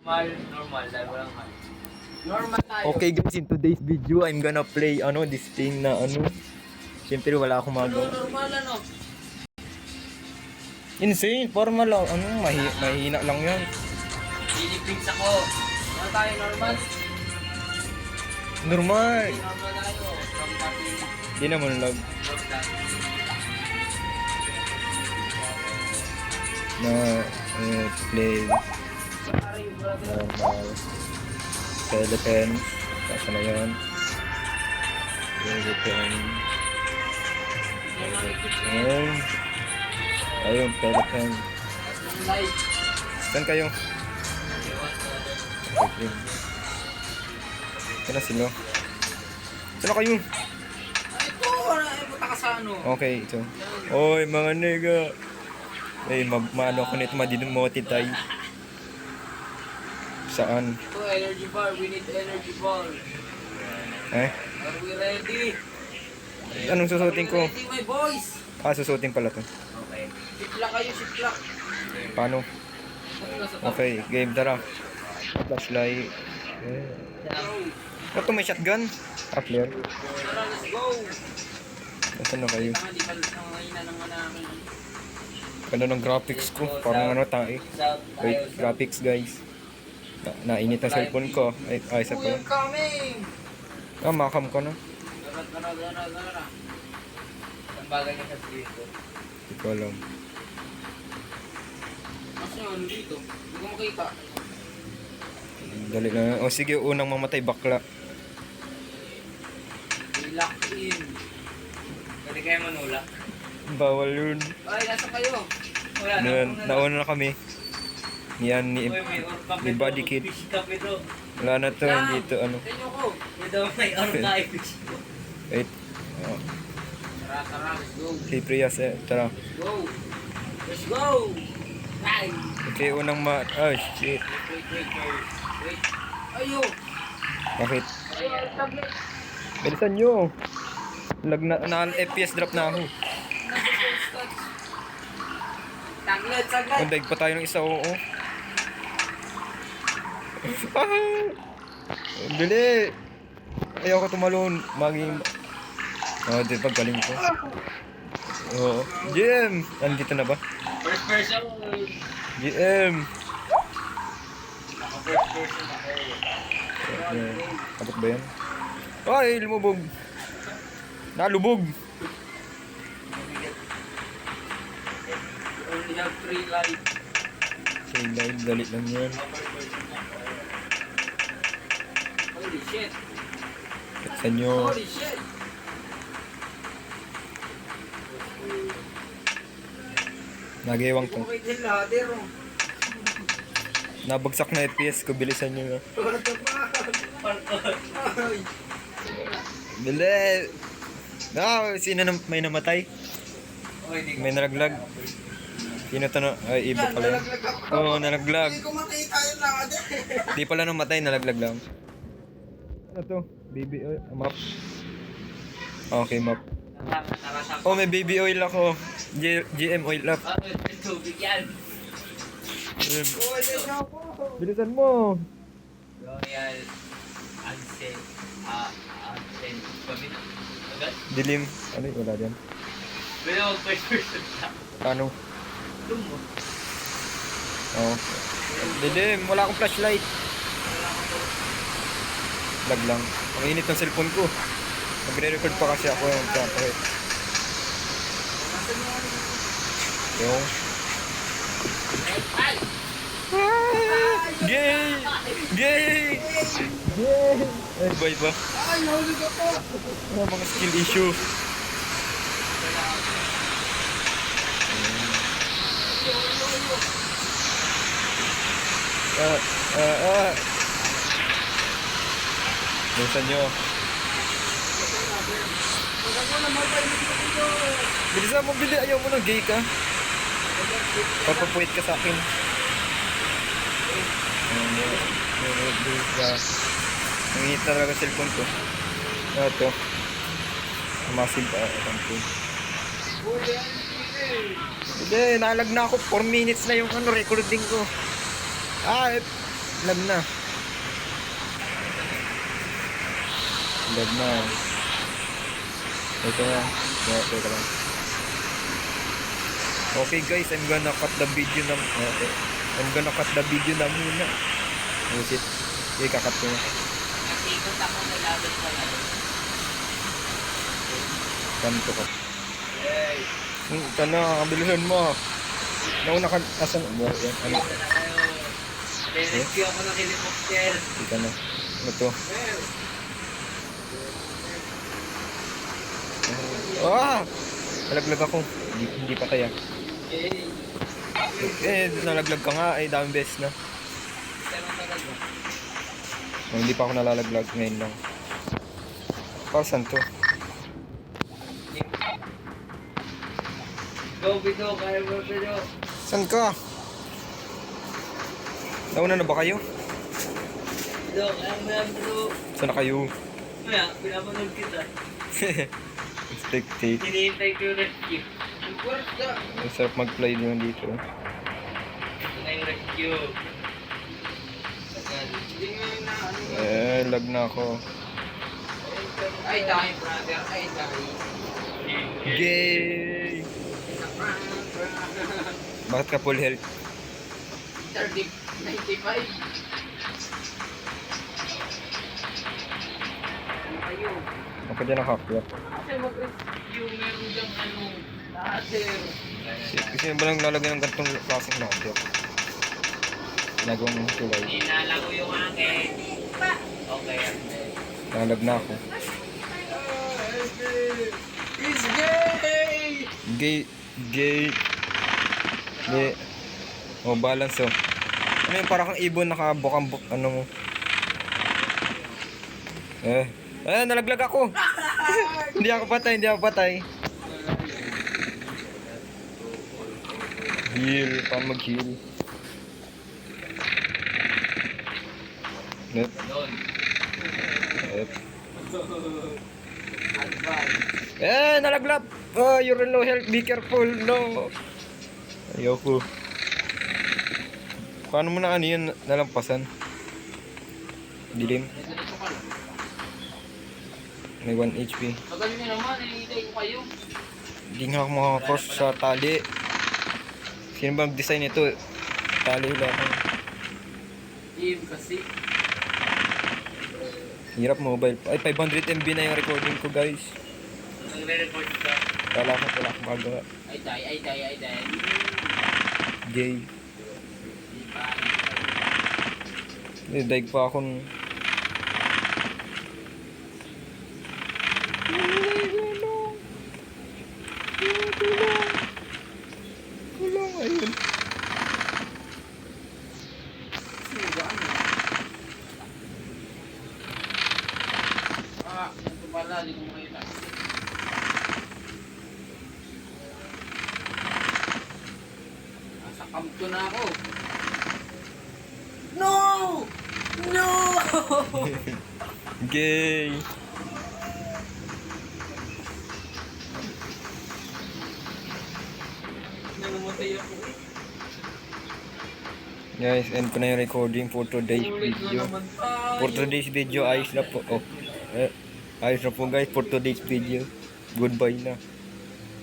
Normal, dahil walang hal. Normal tayo. Okay guys, in today's video, I'm gonna play this thing na Siyempre wala akong magawa. Normal ano? Insane, formal lang. Mahina lang yan. Philippines ako. Ano tayo, normal? Normal. Normal tayo. From dati. Di naman lag. From dati. Na, play Sorry, brother. normal. Philippines. Kasi na yan. Philippines. Ayun, Philippines. Live. Saan kayo? Okay. Saan na sila? Saan na kayo? Ay, ito. Ay, punta ka sa ano? Okay, ito. Oy, mga nigga. Eh, maano ko nito, madinomoted Saan? Ito, energy bar. We need energy bar. Eh? Are we ready? Anong susutin ko? Are we ready, my boys? Susutin pala to. Okay. Siplak kayo, siplak. Paano? Okay, game, tara. Flashlight. Ito, may shotgun. Player. Tara, let's go. Nasaan na kayo? Tama, di pa nangangaina ng manangin. Ganda ng graphics ko. Parang tae. Wait, graphics guys. Nainit ang cellphone ko. Ay, isa We pa. are coming! Makam ko na. Gara. Ang bagay niya sa dito. Hindi ko alam. Mas yun, dito. Hindi ko makita. Dali na. O sige, unang mamatay bakla. Lock in. Pwede kayo manulak. Bawal yun. Ay, nasa kayo? Wala na. Nauna na kami. Yan ni Body Kid. Fish cup ito. Wala na to, hindi to ano. Tenyo ko. Ito may orca fish cup. Wait. Tara, let's go. Si Prias tara. Go. Let's go. Ay. Okay, unang shit. Wait. Ayo. Bakit? Ayo, tablet. Bilisan nyo. FPS drop na ako. Saglit. Daig pa tayo ng isa, oo. Bili! Ayaw ko tumalon. Di ba galing ko? Oo. GM! Nandito na ba? First person. GM! First person ako. Kapit ba yan? Ay, lumubog! Nalubog! We have 3 lives. Okay, live. Dali lang yan. Holy shit. Buksan nyo. Holy shit. Nagewang to. Okay din ladder. Nabagsak na FPS ko. Bilisan nyo na. What the fuck? Ay. Bili! Sino may namatay? May nalaglag. Sino to na? Ay, iba pala yan. Oo, nalaglag. Hindi ko makita yung ladder. Di pala namatay, nalaglag lang. Ano to? Baby oil? Map. Okay, map. Oh, may baby oil ako. GM oil up. Tubig yan. Bilisan mo. Royal Ansel. Ansel. Agad? Dilim. Ano yun? Wala dyan. Pero first person na. Paano? Lumo. Oo. Dilim. Wala akong flashlight. Lag lang. Ang init ng cellphone ko. Magre-record pa kasi ako yung kapit. Yung... Ay! Gay! Gay! Gay! Ay, iba. Ay, nahulog ako! Mga skill issue. Bilisan nyo. Bilisan mo, bili. Ayaw mo ng gay ka. Papapuwit ka sa akin. Nanginit na talaga cellphone ko. Ito. Massive Hindi, nalag na ako. 4 minutes na yung recording ko. lag na. Lag na. Ito na. Ito lang. Okay guys, I'm gonna cut the video na. Okay. I'm gonna cut the video na muna. Ulit. Okay, kakat ko na. Nag-ikot ako na labas pa lang. Ganito ko. Yay! Ito na, kabilisan mo. Nauna ka, asan? Ano? Dito na kayo. Rescue ako ng helicopter. Ito na. Ano to? Ah! Nalaglag ako. Hindi pa kaya. Yay! Nalaglag ka nga. Daming beses na. Hindi pa ako nalalaglag. Ngayon lang. Para saan to? Go, Bito! Kaya mo sa'yo! Saan ka? Nauna na ba kayo? Bito! Kaya mo yan, Bito! Saan na kayo? Maya, pinapanood kita. Spectate. Hinihintay ko yung rescue. Ang kwarta! Ang sarap mag-fly din dito. Ito na yung rescue. Hindi nga na ano. Lag na ako. Ay, tayo, brother. Ay, tayo. Gay! Bakit ka full health? 95. Ayo. Ako dyan ang hakya. Kasi mag-rescue, meron diyang ano, laser. Kasi ba lang lalagyan ng gantong klaseng hakya? Ginagawang tulay. Hinala ko yung akin. Okay, Nalag na ako. It's gay! Gay. Gay. Gay. Oh, balance oh. Ano yung parang kang ibon nakabukang ano mo? Nalaglag ako. Hindi ako patay, hindi ako patay. Heal, paano mag-heal? Net. Doon. Net. Advance. Nalaglag! Oh, you're in low health, be careful, no! Ayoko. Paano mo na ano yun nalampasan? Dilim. Dito ka lang. May 1 HP. Magaling nyo naman, hinihintay ko kayo. Hindi nga ako makakross sa tali. Sino ba nag-design ito? Tali lang. Team kasi. Hirap mobile. Ay, 500 MB na yung recording ko, guys. Nagre-record ka. Wala akong magawa. Ay, die. Gay. Di pa. Daig pa akong... Tulong, ayun. Sino ba ano? Ito pala, di ko makita. Nasa camp ko na ako. No! No! Gay. Namamatay ako. Guys, end ko na yung recording for today's Ulit na video. naman tayo. For today's video, ayos na po. Ayos na po guys for today's video. Goodbye na.